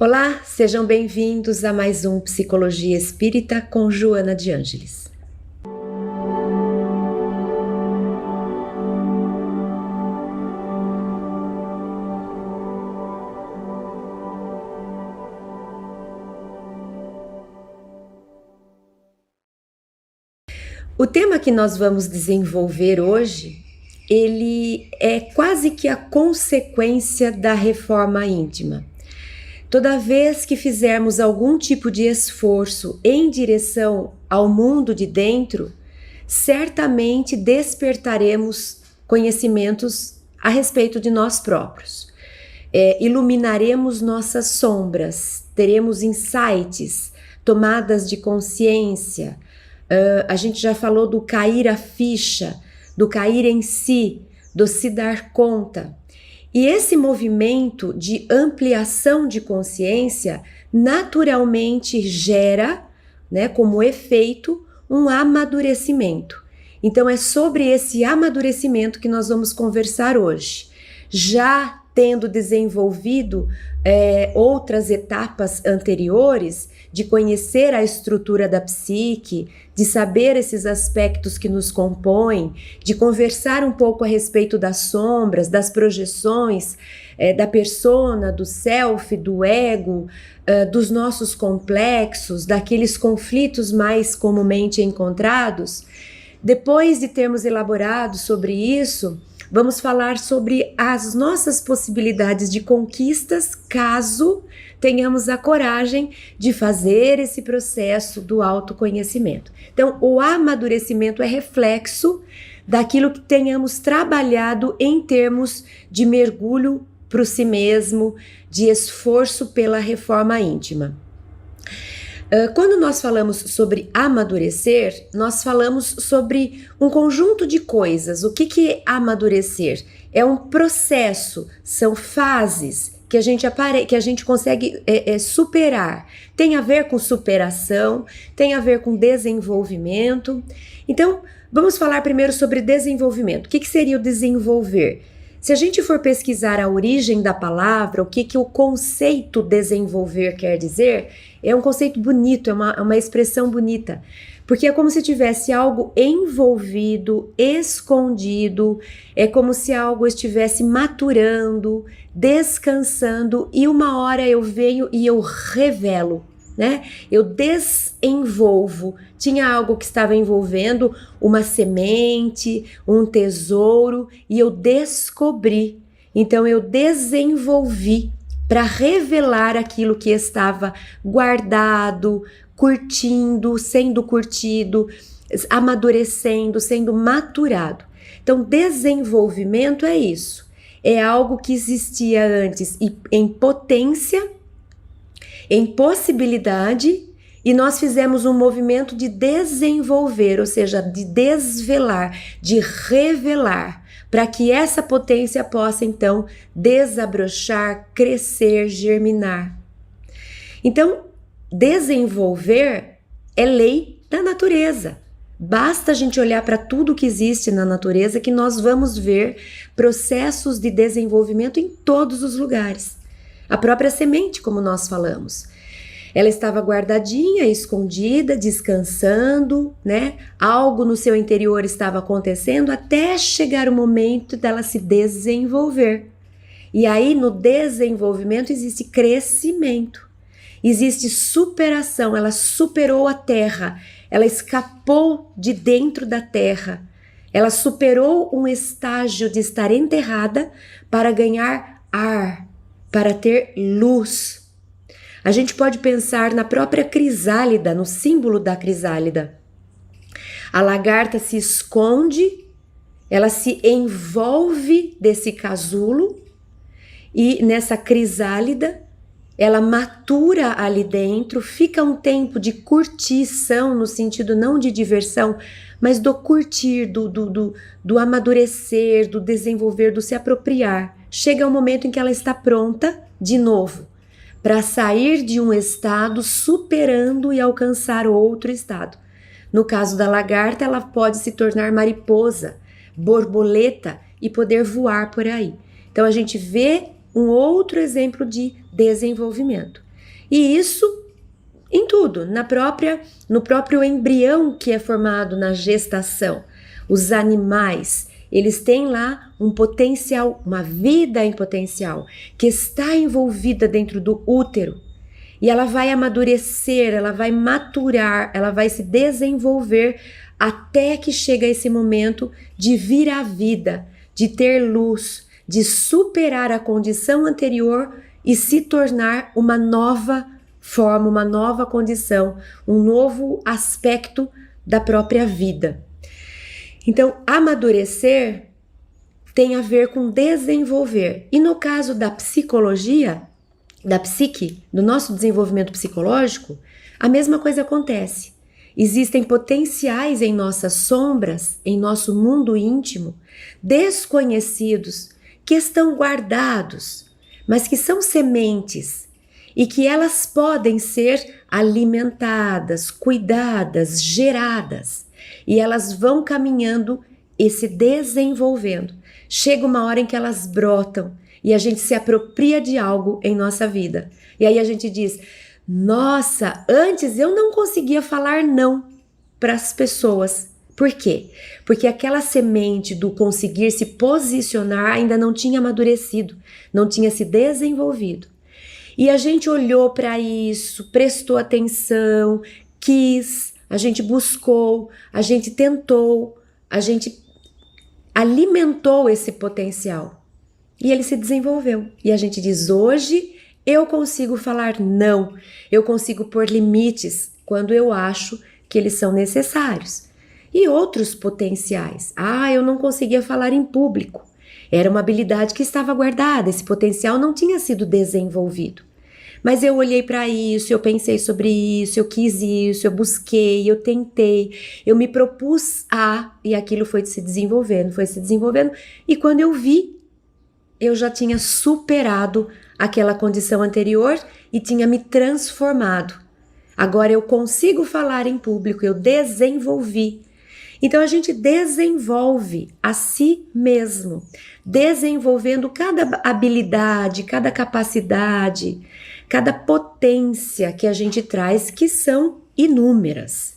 Olá, sejam bem-vindos a mais um Psicologia Espírita com Joana de Ângeles. O tema que nós vamos desenvolver hoje, ele é quase que a consequência da reforma íntima. Toda vez que fizermos algum tipo de esforço em direção ao mundo de dentro, certamente despertaremos conhecimentos a respeito de nós próprios. Iluminaremos nossas sombras, teremos insights, tomadas de consciência. A gente já falou do cair a ficha, do cair em si, do se dar conta. E esse movimento de ampliação de consciência naturalmente gera, como efeito, um amadurecimento. Então é sobre esse amadurecimento que nós vamos conversar hoje. Já tendo desenvolvido outras etapas anteriores, de conhecer a estrutura da psique, de saber esses aspectos que nos compõem, de conversar um pouco a respeito das sombras, das projeções, da persona, do self, do ego, dos nossos complexos, daqueles conflitos mais comumente encontrados. Depois de termos elaborado sobre isso, vamos falar sobre as nossas possibilidades de conquistas caso tenhamos a coragem de fazer esse processo do autoconhecimento. Então, o amadurecimento é reflexo daquilo que tenhamos trabalhado em termos de mergulho para si mesmo, de esforço pela reforma íntima. Quando nós falamos sobre amadurecer, nós falamos sobre um conjunto de coisas. O que é amadurecer? É um processo, são fases que a gente consegue superar. Tem a ver com superação, tem a ver com desenvolvimento. Então, vamos falar primeiro sobre desenvolvimento. O que seria o desenvolver? Se a gente for pesquisar a origem da palavra, o que o conceito desenvolver quer dizer, é um conceito bonito, é uma expressão bonita, porque é como se tivesse algo envolvido, escondido, é como se algo estivesse maturando, descansando, e uma hora eu venho e eu revelo, eu desenvolvo. Tinha algo que estava envolvendo uma semente, um tesouro, e eu descobri. Então eu desenvolvi para revelar aquilo que estava guardado, sendo curtido, amadurecendo, sendo maturado. Então, desenvolvimento é isso. É algo que existia antes em potência, em possibilidade, e nós fizemos um movimento de desenvolver, ou seja, de desvelar, de revelar, para que essa potência possa então desabrochar, crescer, germinar. Então, desenvolver é lei da natureza. Basta a gente olhar para tudo que existe na natureza que nós vamos ver processos de desenvolvimento em todos os lugares. A própria semente, como nós falamos, ela estava guardadinha, escondida, descansando, Algo no seu interior estava acontecendo até chegar o momento dela se desenvolver. E aí, no desenvolvimento, existe crescimento, existe superação. Ela superou a terra, ela escapou de dentro da terra, ela superou um estágio de estar enterrada para ganhar ar, para ter luz. A gente pode pensar na própria crisálida, no símbolo da crisálida. A lagarta se esconde, ela se envolve desse casulo e nessa crisálida ela matura ali dentro, fica um tempo de curtição, no sentido não de diversão, mas do curtir, do amadurecer, do desenvolver, do se apropriar. Chega um momento em que ela está pronta de novo para sair de um estado superando e alcançar outro estado. No caso da lagarta, ela pode se tornar mariposa, borboleta e poder voar por aí. Então a gente vê um outro exemplo de desenvolvimento. E isso em tudo, no próprio embrião que é formado na gestação. Os animais, eles têm lá um potencial, uma vida em potencial, que está envolvida dentro do útero. E ela vai amadurecer, ela vai maturar, ela vai se desenvolver até que chega esse momento de vir à vida, de ter luz, de superar a condição anterior e se tornar uma nova forma, uma nova condição, um novo aspecto da própria vida. Então, amadurecer tem a ver com desenvolver. E no caso da psicologia, da psique, do nosso desenvolvimento psicológico, a mesma coisa acontece. Existem potenciais em nossas sombras, em nosso mundo íntimo, desconhecidos, que estão guardados, mas que são sementes e que elas podem ser alimentadas, cuidadas, geradas, e elas vão caminhando e se desenvolvendo. Chega uma hora em que elas brotam e a gente se apropria de algo em nossa vida. E aí a gente diz: nossa, antes eu não conseguia falar não para as pessoas. Por quê? Porque aquela semente do conseguir se posicionar ainda não tinha amadurecido, não tinha se desenvolvido. E a gente olhou para isso, prestou atenção, quis, a gente buscou, a gente tentou, a gente alimentou esse potencial. E ele se desenvolveu. E a gente diz: hoje eu consigo falar não, eu consigo pôr limites quando eu acho que eles são necessários. E outros potenciais. Eu não conseguia falar em público. Era uma habilidade que estava guardada, esse potencial não tinha sido desenvolvido. Mas eu olhei para isso, eu pensei sobre isso, eu quis isso, eu busquei, eu tentei, eu me propus e aquilo foi se desenvolvendo, e quando eu vi, eu já tinha superado aquela condição anterior e tinha me transformado. Agora eu consigo falar em público, eu desenvolvi. Então a gente desenvolve a si mesmo, desenvolvendo cada habilidade, cada capacidade, cada potência que a gente traz, que são inúmeras.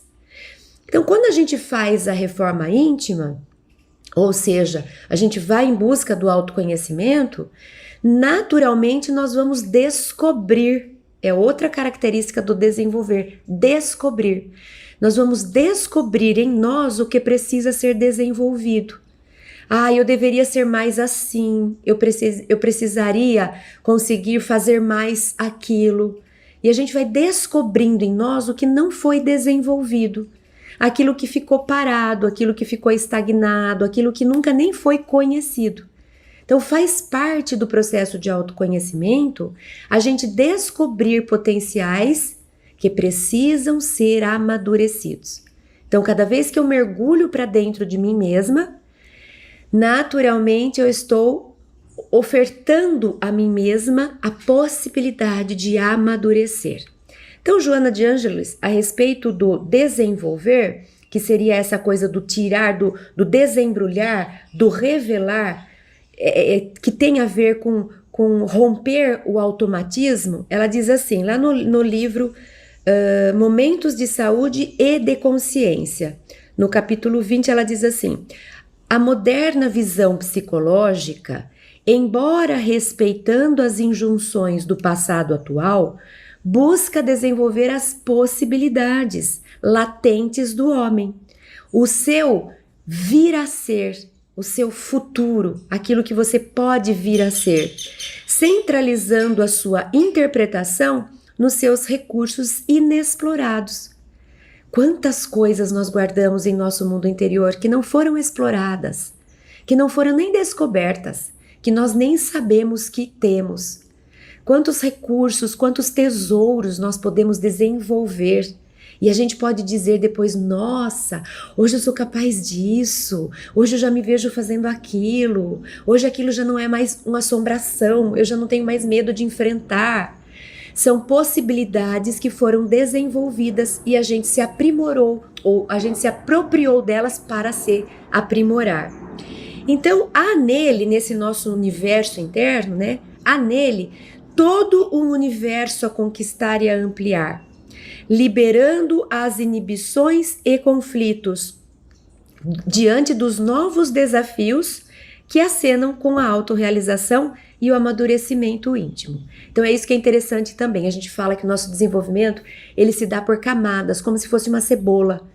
Então, quando a gente faz a reforma íntima, ou seja, a gente vai em busca do autoconhecimento, naturalmente nós vamos descobrir, é outra característica do desenvolver, descobrir. Nós vamos descobrir em nós o que precisa ser desenvolvido. Eu deveria ser mais assim, eu precisaria conseguir fazer mais aquilo. E a gente vai descobrindo em nós o que não foi desenvolvido, aquilo que ficou parado, aquilo que ficou estagnado, aquilo que nunca nem foi conhecido. Então faz parte do processo de autoconhecimento a gente descobrir potenciais que precisam ser amadurecidos. Então cada vez que eu mergulho para dentro de mim mesma, naturalmente eu estou ofertando a mim mesma a possibilidade de amadurecer. Então Joana de Ângeles, a respeito do desenvolver, que seria essa coisa do tirar, do desembrulhar, do revelar, que tem a ver com romper o automatismo, ela diz assim, lá no livro Momentos de Saúde e de Consciência, no capítulo 20, ela diz assim: a moderna visão psicológica, embora respeitando as injunções do passado atual, busca desenvolver as possibilidades latentes do homem, o seu vir a ser, o seu futuro, aquilo que você pode vir a ser, centralizando a sua interpretação nos seus recursos inexplorados. Quantas coisas nós guardamos em nosso mundo interior que não foram exploradas, que não foram nem descobertas, que nós nem sabemos que temos. Quantos recursos, quantos tesouros nós podemos desenvolver. E a gente pode dizer depois: nossa, hoje eu sou capaz disso, hoje eu já me vejo fazendo aquilo, hoje aquilo já não é mais uma assombração, eu já não tenho mais medo de enfrentar. São possibilidades que foram desenvolvidas e a gente se aprimorou, ou a gente se apropriou delas para se aprimorar. Então, há nele, nesse nosso universo interno, há nele todo o universo a conquistar e a ampliar, liberando as inibições e conflitos diante dos novos desafios que acenam com a autorrealização e o amadurecimento íntimo. Então é isso que é interessante também. A gente fala que o nosso desenvolvimento, ele se dá por camadas, como se fosse uma cebola.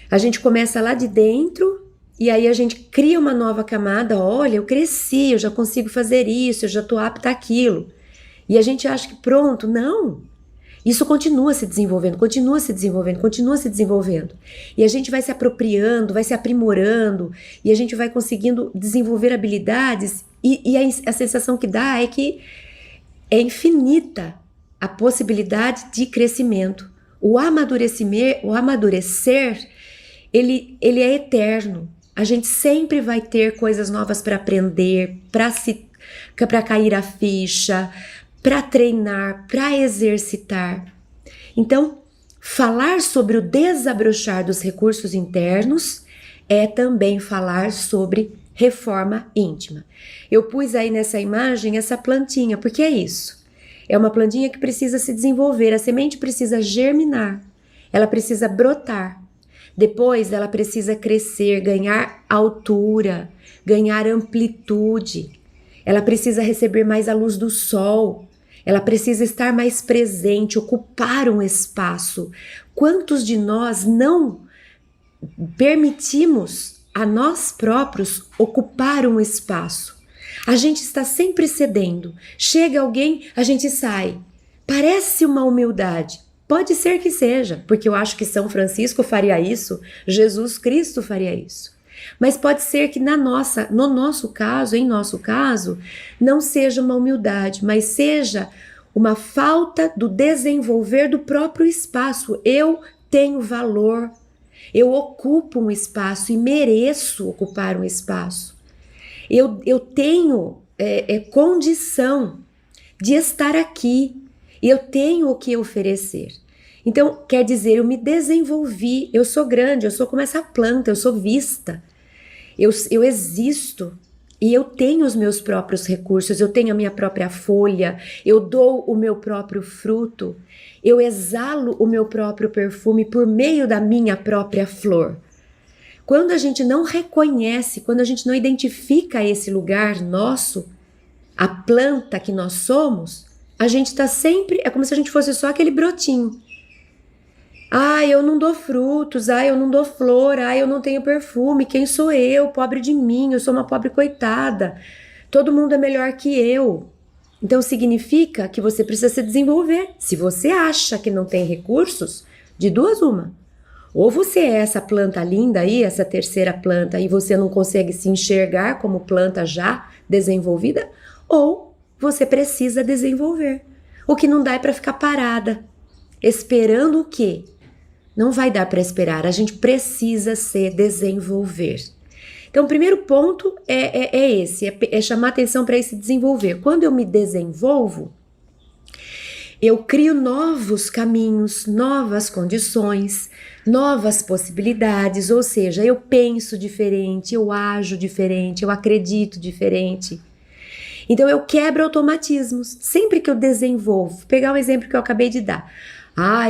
A gente começa lá de dentro e aí a gente cria uma nova camada. Olha, eu cresci, eu já consigo fazer isso, eu já estou apta àquilo. E a gente acha que pronto, não. Isso continua se desenvolvendo, continua se desenvolvendo, continua se desenvolvendo. E a gente vai se apropriando, vai se aprimorando, e a gente vai conseguindo desenvolver habilidades, e a sensação que dá é que é infinita a possibilidade de crescimento. O amadurecer, ele é eterno. A gente sempre vai ter coisas novas para aprender, para cair a ficha, para treinar, para exercitar. Então, falar sobre o desabrochar dos recursos internos é também falar sobre reforma íntima. Eu pus aí nessa imagem essa plantinha, porque é isso. É uma plantinha que precisa se desenvolver, a semente precisa germinar, ela precisa brotar. Depois ela precisa crescer, ganhar altura, ganhar amplitude. Ela precisa receber mais a luz do sol. Ela precisa estar mais presente, ocupar um espaço. Quantos de nós não permitimos a nós próprios ocupar um espaço? A gente está sempre cedendo. Chega alguém, a gente sai. Parece uma humildade. Pode ser que seja, porque eu acho que São Francisco faria isso, Jesus Cristo faria isso. Mas pode ser que em nosso caso, não seja uma humildade, mas seja uma falta do desenvolver do próprio espaço. Eu tenho valor, eu ocupo um espaço e mereço ocupar um espaço. Eu tenho condição de estar aqui, eu tenho o que oferecer. Então, quer dizer, eu me desenvolvi, eu sou grande, eu sou como essa planta, eu sou vista. Eu existo e eu tenho os meus próprios recursos, eu tenho a minha própria folha, eu dou o meu próprio fruto, eu exalo o meu próprio perfume por meio da minha própria flor. Quando a gente não reconhece, quando a gente não identifica esse lugar nosso, a planta que nós somos, a gente está sempre, é como se a gente fosse só aquele brotinho. Ah, eu não dou frutos, eu não dou flor, eu não tenho perfume, quem sou eu, pobre de mim, eu sou uma pobre coitada, todo mundo é melhor que eu. Então significa que você precisa se desenvolver. Se você acha que não tem recursos, de duas uma. Ou você é essa planta linda aí, essa terceira planta, e você não consegue se enxergar como planta já desenvolvida, ou você precisa desenvolver. O que não dá é para ficar parada, esperando o quê? Não vai dar para esperar, a gente precisa se desenvolver. Então, o primeiro ponto é esse, é chamar atenção para esse desenvolver. Quando eu me desenvolvo, eu crio novos caminhos, novas condições, novas possibilidades, ou seja, eu penso diferente, eu ajo diferente, eu acredito diferente. Então, eu quebro automatismos. Sempre que eu desenvolvo, vou pegar um exemplo que eu acabei de dar.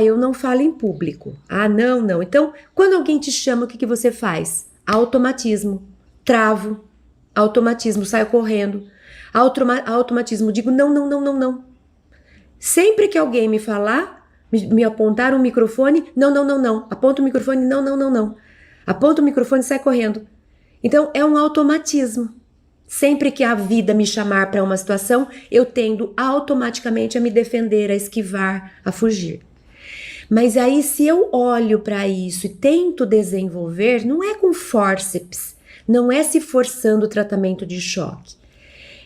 Eu não falo em público. Não. Então, quando alguém te chama, o que você faz? Automatismo. Travo. Automatismo. Saio correndo. Automatismo. Digo não. Sempre que alguém me falar, me apontar um microfone, não. Aponta o microfone, não. Aponta o microfone e sai correndo. Então, é um automatismo. Sempre que a vida me chamar para uma situação, eu tendo automaticamente a me defender, a esquivar, a fugir. Mas aí, se eu olho para isso e tento desenvolver, não é com fórceps, não é se forçando o tratamento de choque.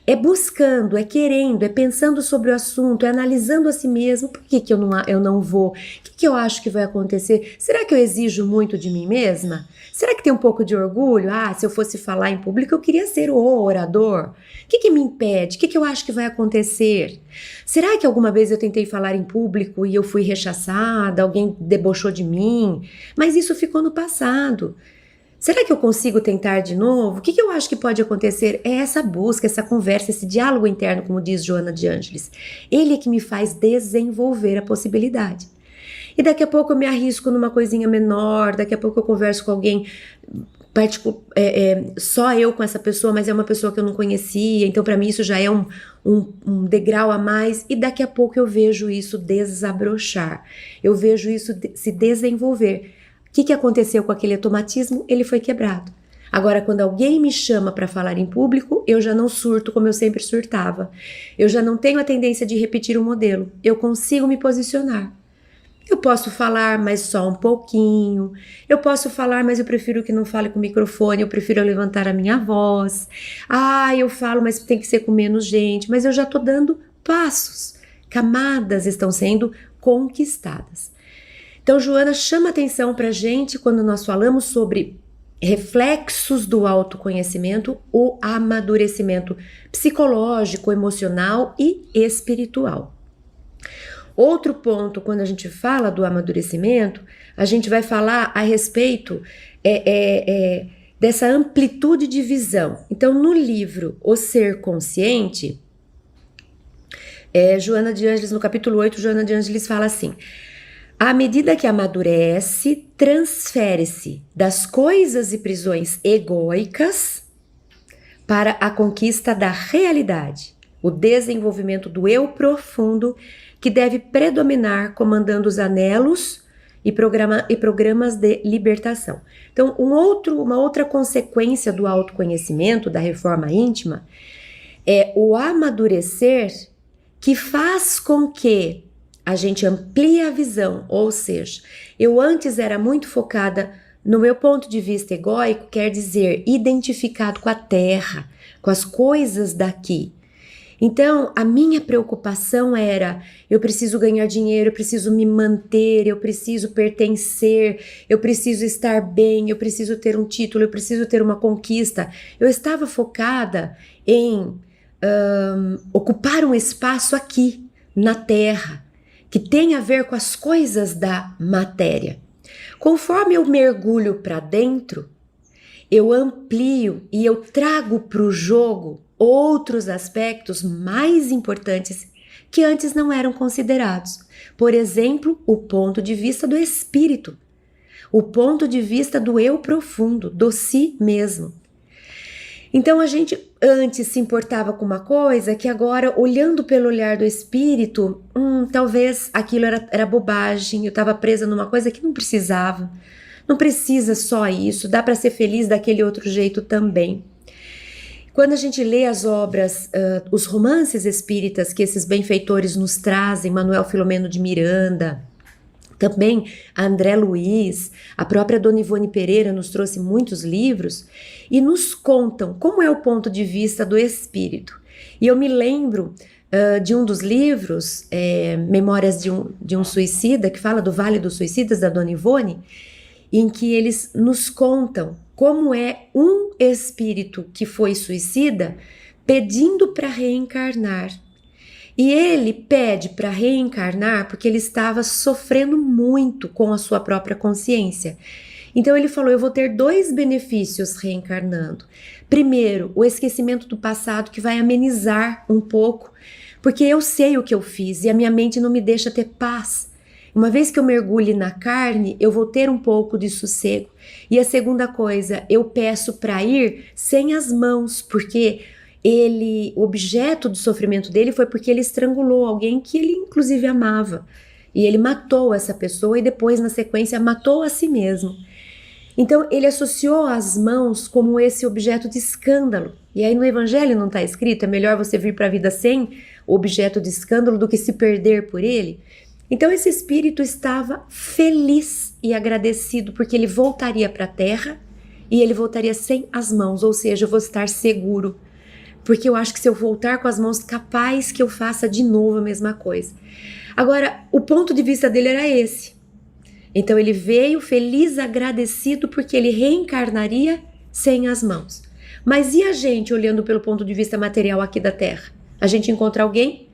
É buscando, é querendo, é pensando sobre o assunto, é analisando a si mesmo. Por que eu não vou? O que eu acho que vai acontecer? Será que eu exijo muito de mim mesma? Será que tem um pouco de orgulho? Se eu fosse falar em público, eu queria ser o orador. O que me impede? O que eu acho que vai acontecer? Será que alguma vez eu tentei falar em público e eu fui rechaçada? Alguém debochou de mim? Mas isso ficou no passado. Será que eu consigo tentar de novo? O que eu acho que pode acontecer? É essa busca, essa conversa, esse diálogo interno, como diz Joana de Ângeles. Ele é que me faz desenvolver a possibilidade. E daqui a pouco eu me arrisco numa coisinha menor, daqui a pouco eu converso com alguém, só eu com essa pessoa, mas é uma pessoa que eu não conhecia, então para mim isso já é um degrau a mais, e daqui a pouco eu vejo isso desabrochar, eu vejo isso se desenvolver. O que aconteceu com aquele automatismo? Ele foi quebrado. Agora, quando alguém me chama para falar em público, eu já não surto como eu sempre surtava. Eu já não tenho a tendência de repetir o modelo. Eu consigo me posicionar. Eu posso falar, mas só um pouquinho. Eu posso falar, mas eu prefiro que não fale com o microfone, eu prefiro levantar a minha voz. Eu falo, mas tem que ser com menos gente. Mas eu já estou dando passos. Camadas estão sendo conquistadas. Então, Joana chama atenção para a gente quando nós falamos sobre reflexos do autoconhecimento, o amadurecimento psicológico, emocional e espiritual. Outro ponto, quando a gente fala do amadurecimento, a gente vai falar a respeito dessa amplitude de visão. Então, no livro O Ser Consciente, Joana de Ângeles, no capítulo 8, Joana de Ângeles fala assim: à medida que amadurece, transfere-se das coisas e prisões egóicas para a conquista da realidade, o desenvolvimento do eu profundo que deve predominar comandando os anelos e programas de libertação. Então, uma outra consequência do autoconhecimento, da reforma íntima, é o amadurecer que faz com que a gente amplie a visão, ou seja, eu antes era muito focada no meu ponto de vista egóico, quer dizer, identificado com a terra, com as coisas daqui. Então, a minha preocupação era, eu preciso ganhar dinheiro, eu preciso me manter, eu preciso pertencer, eu preciso estar bem, eu preciso ter um título, eu preciso ter uma conquista. Eu estava focada em ocupar um espaço aqui, na terra, que tem a ver com as coisas da matéria. Conforme eu mergulho para dentro, eu amplio e eu trago para o jogo outros aspectos mais importantes que antes não eram considerados. Por exemplo, o ponto de vista do espírito, o ponto de vista do eu profundo, do si mesmo. Então a gente antes se importava com uma coisa que agora, olhando pelo olhar do espírito, talvez aquilo era bobagem, eu estava presa numa coisa que não precisava. Não precisa só isso, dá para ser feliz daquele outro jeito também. Quando a gente lê as obras, os romances espíritas que esses benfeitores nos trazem, Manuel Filomeno de Miranda, também André Luiz, a própria Dona Ivone Pereira nos trouxe muitos livros e nos contam como é o ponto de vista do espírito. E eu me lembro de um dos livros, Memórias de um Suicida, que fala do Vale dos Suicidas, da Dona Ivone, em que eles nos contam como é um espírito que foi suicida pedindo para reencarnar. E ele pede para reencarnar porque ele estava sofrendo muito com a sua própria consciência. Então ele falou, eu vou ter 2 benefícios reencarnando. Primeiro, o esquecimento do passado, que vai amenizar um pouco, porque eu sei o que eu fiz e a minha mente não me deixa ter paz. Uma vez que eu mergulhe na carne, eu vou ter um pouco de sossego. E a segunda coisa, eu peço para ir sem as mãos, porque o objeto do sofrimento dele foi porque ele estrangulou alguém que ele inclusive amava. E ele matou essa pessoa e depois, na sequência, matou a si mesmo. Então, ele associou as mãos como esse objeto de escândalo. E aí no Evangelho não está escrito, é melhor você vir para a vida sem objeto de escândalo do que se perder por ele. Então esse espírito estava feliz e agradecido porque ele voltaria para a terra e ele voltaria sem as mãos, ou seja, eu vou estar seguro. Porque eu acho que se eu voltar com as mãos, capaz que eu faça de novo a mesma coisa. Agora, o ponto de vista dele era esse. Então ele veio feliz, agradecido porque ele reencarnaria sem as mãos. Mas e a gente olhando pelo ponto de vista material aqui da Terra? A gente encontra alguém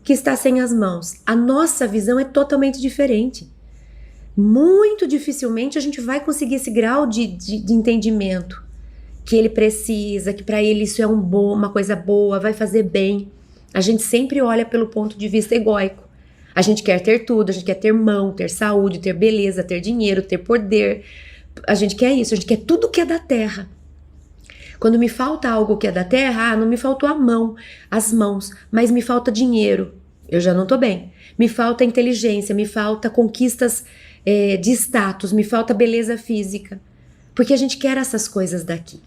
que está sem as mãos. A nossa visão é totalmente diferente. muito dificilmente a gente vai conseguir esse grau de entendimento que ele precisa, que para ele isso é uma coisa boa, vai fazer bem. A gente sempre olha pelo ponto de vista egóico. A gente quer ter tudo, a gente quer ter mão, ter saúde, ter beleza, ter dinheiro, ter poder. A gente quer isso, a gente quer tudo que é da terra. Quando me falta algo que é da terra, não me faltou a mão, as mãos, mas me falta dinheiro. Eu já não tô bem. Me falta inteligência, me falta conquistas de status, me falta beleza física. Porque a gente quer essas coisas daqui.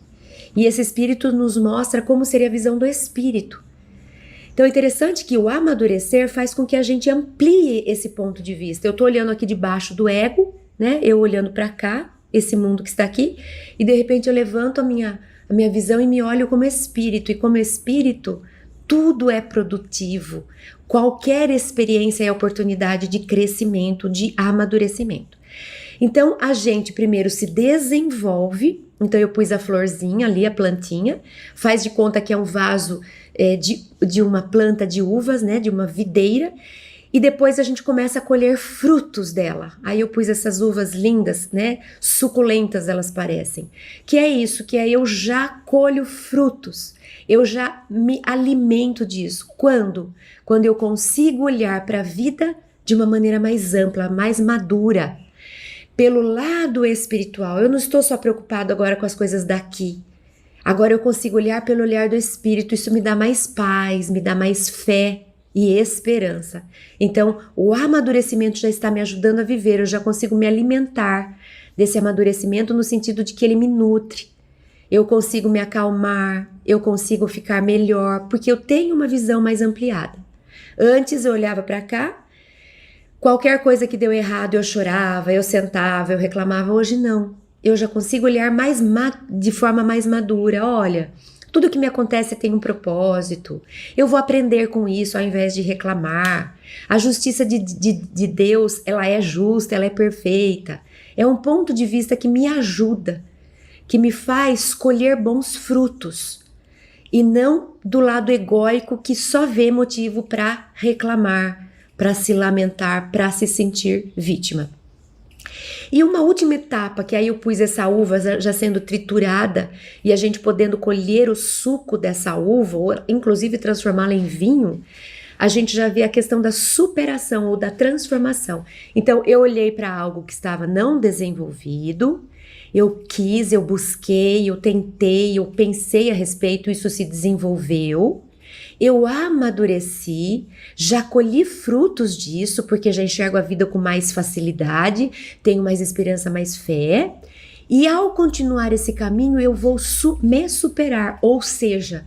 E esse espírito nos mostra como seria a visão do espírito. Então é interessante que o amadurecer faz com que a gente amplie esse ponto de vista. Eu tô olhando aqui debaixo do ego, né? Eu olhando para cá, esse mundo que está aqui, e de repente eu levanto a minha visão e me olho como espírito. E como espírito, tudo é produtivo. Qualquer experiência é oportunidade de crescimento, de amadurecimento. Então a gente primeiro se desenvolve. Então eu pus a florzinha ali, a plantinha, faz de conta que é um vaso de uma planta de uvas, né, de uma videira, e depois a gente começa a colher frutos dela. Aí eu pus essas uvas lindas, né, suculentas elas parecem. Que é isso, que é eu já colho frutos, eu já me alimento disso. Quando? Quando eu consigo olhar para a vida de uma maneira mais ampla, mais madura. Pelo lado espiritual, eu não estou só preocupado agora com as coisas daqui. Agora eu consigo olhar pelo olhar do espírito, isso me dá mais paz, me dá mais fé e esperança. Então, o amadurecimento já está me ajudando a viver, eu já consigo me alimentar desse amadurecimento no sentido de que ele me nutre. Eu consigo me acalmar, eu consigo ficar melhor, porque eu tenho uma visão mais ampliada. Antes eu olhava para cá, qualquer coisa que deu errado eu chorava, eu sentava, eu reclamava. Hoje não, eu já consigo olhar de forma mais madura. Olha, tudo que me acontece tem um propósito, eu vou aprender com isso ao invés de reclamar. A justiça de Deus, ela é justa, ela é perfeita. É um ponto de vista que me ajuda, que me faz colher bons frutos. E não do lado egóico que só vê motivo para reclamar, para se lamentar, para se sentir vítima. E uma última etapa, que aí eu pus essa uva já sendo triturada e a gente podendo colher o suco dessa uva, ou inclusive transformá-la em vinho, a gente já vê a questão da superação ou da transformação. Então eu olhei para algo que estava não desenvolvido, eu quis, eu busquei, eu tentei, eu pensei a respeito, isso se desenvolveu. Eu amadureci, já colhi frutos disso, porque já enxergo a vida com mais facilidade, tenho mais esperança, mais fé. E ao continuar esse caminho, eu vou me superar, ou seja,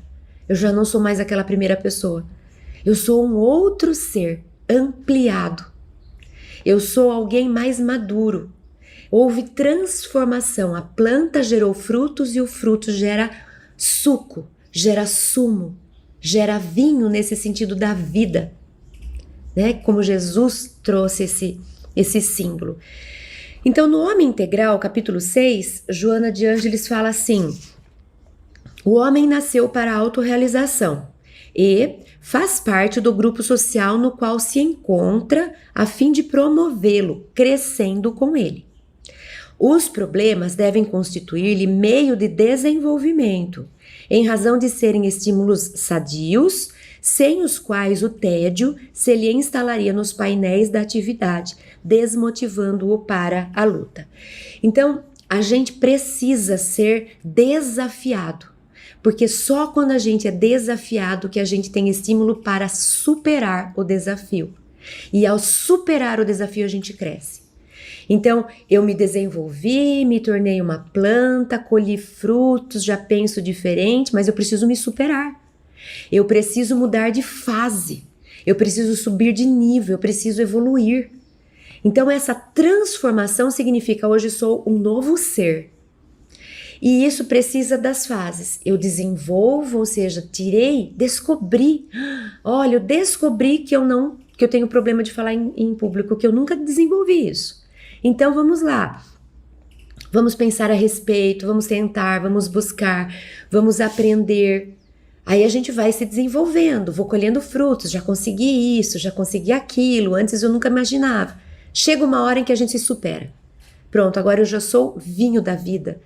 eu já não sou mais aquela primeira pessoa. Eu sou um outro ser ampliado. Eu sou alguém mais maduro. Houve transformação, a planta gerou frutos e o fruto gera suco, gera sumo. Gera vinho nesse sentido da vida, né? Como Jesus trouxe esse símbolo. Então, no Homem Integral, capítulo 6, Joana de Ângeles fala assim: o homem nasceu para a autorrealização e faz parte do grupo social no qual se encontra a fim de promovê-lo, crescendo com ele. Os problemas devem constituir-lhe meio de desenvolvimento, em razão de serem estímulos sadios, sem os quais o tédio se lhe instalaria nos painéis da atividade, desmotivando-o para a luta. Então, a gente precisa ser desafiado, porque só quando a gente é desafiado que a gente tem estímulo para superar o desafio. E ao superar o desafio, a gente cresce. Então, eu me desenvolvi, me tornei uma planta, colhi frutos, já penso diferente, mas eu preciso me superar. Eu preciso mudar de fase, eu preciso subir de nível, eu preciso evoluir. Então, essa transformação significa hoje sou um novo ser. E isso precisa das fases. Eu desenvolvo, ou seja, descobri. Olha, eu descobri que eu tenho problema de falar em público, que eu nunca desenvolvi isso. Então vamos lá, vamos pensar a respeito, vamos tentar, vamos buscar, vamos aprender. Aí a gente vai se desenvolvendo, vou colhendo frutos, já consegui isso, já consegui aquilo, antes eu nunca imaginava. Chega uma hora em que a gente se supera. Pronto, agora eu já sou vinho da vida.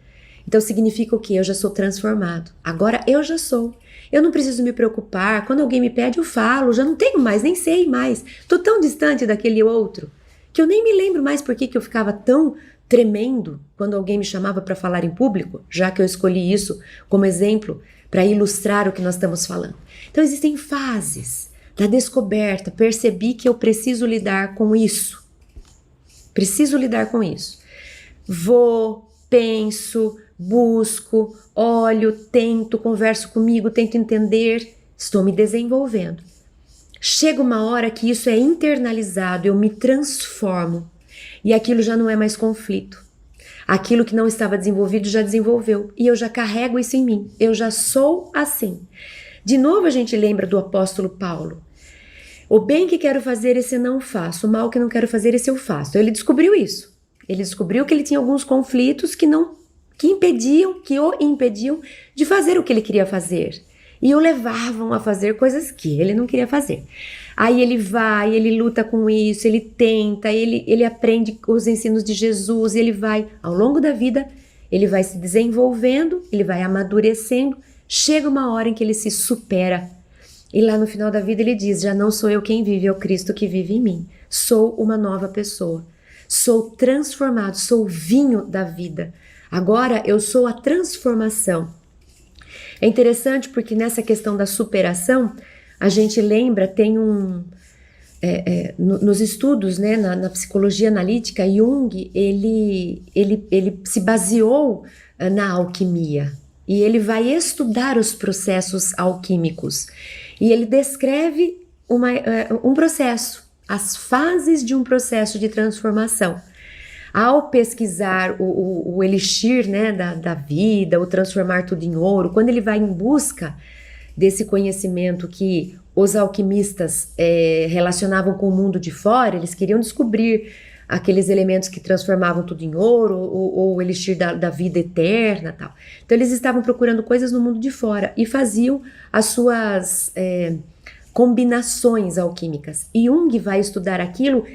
Então significa o quê? Eu já sou transformado. Agora eu já sou. Eu não preciso me preocupar. Quando alguém me pede, eu falo. Já não tenho mais, nem sei mais. Tô tão distante daquele outro que eu nem me lembro mais por que eu ficava tão tremendo quando alguém me chamava para falar em público, já que eu escolhi isso como exemplo para ilustrar o que nós estamos falando. Então existem fases da descoberta. Percebi que eu preciso lidar com isso. Preciso lidar com isso. Vou, penso, busco, olho, tento, converso comigo, tento entender, estou me desenvolvendo. Chega uma hora que isso é internalizado, eu me transformo e aquilo já não é mais conflito. Aquilo que não estava desenvolvido já desenvolveu e eu já carrego isso em mim, eu já sou assim. De novo a gente lembra do apóstolo Paulo. O bem que quero fazer, esse eu não faço, o mal que não quero fazer, esse eu faço. Então, ele descobriu isso. Ele descobriu que ele tinha alguns conflitos que o impediam de fazer o que ele queria fazer. E o levavam a fazer coisas que ele não queria fazer. Aí ele vai, ele luta com isso, ele tenta, ele aprende os ensinos de Jesus, ele vai, ao longo da vida, ele vai se desenvolvendo, ele vai amadurecendo, chega uma hora em que ele se supera. E lá no final da vida ele diz, já não sou eu quem vive, é o Cristo que vive em mim. Sou uma nova pessoa. Sou transformado, sou o vinho da vida. Agora eu sou a transformação. É interessante porque nessa questão da superação, a gente lembra, tem nos estudos, né, na psicologia analítica, Jung, ele se baseou na alquimia. E ele vai estudar os processos alquímicos. E ele descreve um processo, as fases de um processo de transformação. Ao pesquisar o elixir, né, da vida, o transformar tudo em ouro, quando ele vai em busca desse conhecimento que os alquimistas relacionavam com o mundo de fora, eles queriam descobrir aqueles elementos que transformavam tudo em ouro, ou o elixir da vida eterna, tal. Então eles estavam procurando coisas no mundo de fora e faziam as suas combinações alquímicas. E Jung vai estudar aquilo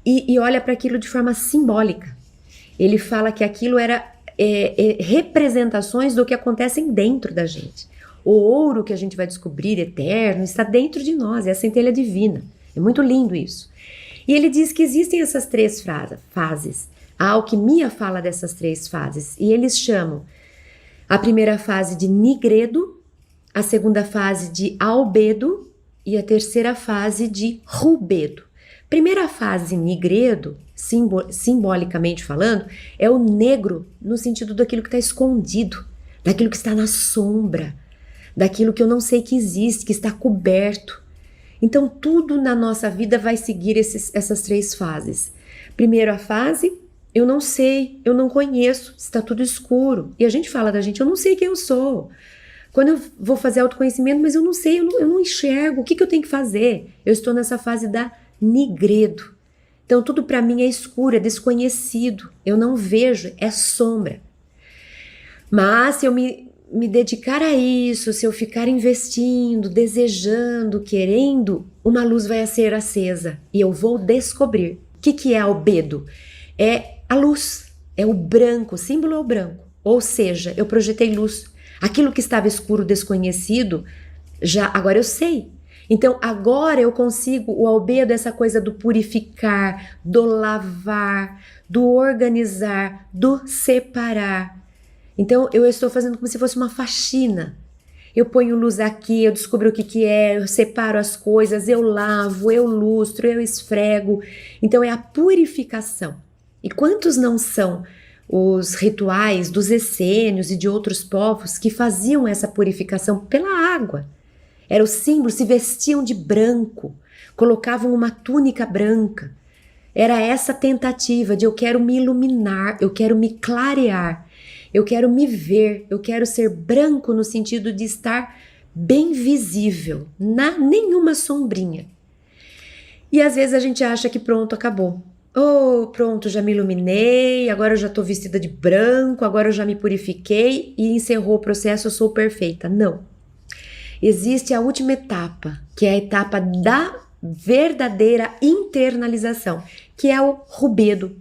e olha para aquilo de forma simbólica. Ele fala que aquilo era representações do que acontecem dentro da gente. O ouro que a gente vai descobrir eterno está dentro de nós, é a centelha divina. É muito lindo isso. E ele diz que existem essas três fases. A alquimia fala dessas três fases e eles chamam a primeira fase de nigredo, a segunda fase de albedo e a terceira fase de rubedo. Primeira fase, nigredo, simbolicamente falando, é o negro no sentido daquilo que está escondido, daquilo que está na sombra, daquilo que eu não sei que existe, que está coberto. Então tudo na nossa vida vai seguir essas três fases. Primeiro a fase, eu não sei, eu não conheço, está tudo escuro. E a gente fala da gente, eu não sei quem eu sou. Quando eu vou fazer autoconhecimento, mas eu não sei, eu não enxergo, o que eu tenho que fazer? Eu estou nessa fase da nigredo. Então tudo para mim é escuro, é desconhecido, eu não vejo, é sombra. Mas se eu me dedicar a isso, se eu ficar investindo, desejando, querendo, uma luz vai ser acesa e eu vou descobrir. O que é albedo? É a luz, é o branco, o símbolo é o branco. Ou seja, eu projetei luz. Aquilo que estava escuro, desconhecido, agora eu sei. Então agora eu consigo, o albedo é essa coisa do purificar, do lavar, do organizar, do separar. Então eu estou fazendo como se fosse uma faxina. Eu ponho luz aqui, eu descubro o que é, eu separo as coisas, eu lavo, eu lustro, eu esfrego. Então é a purificação. E quantos não são os rituais dos essênios e de outros povos que faziam essa purificação pela água? Era o símbolo, se vestiam de branco, colocavam uma túnica branca. Era essa tentativa de eu quero me iluminar, eu quero me clarear. Eu quero me ver, eu quero ser branco no sentido de estar bem visível, nenhuma sombrinha. E às vezes a gente acha que pronto, acabou. Oh, pronto, já me iluminei, agora eu já estou vestida de branco, agora eu já me purifiquei e encerrou o processo, eu sou perfeita. Não. Existe a última etapa, que é a etapa da verdadeira internalização, que é o rubedo,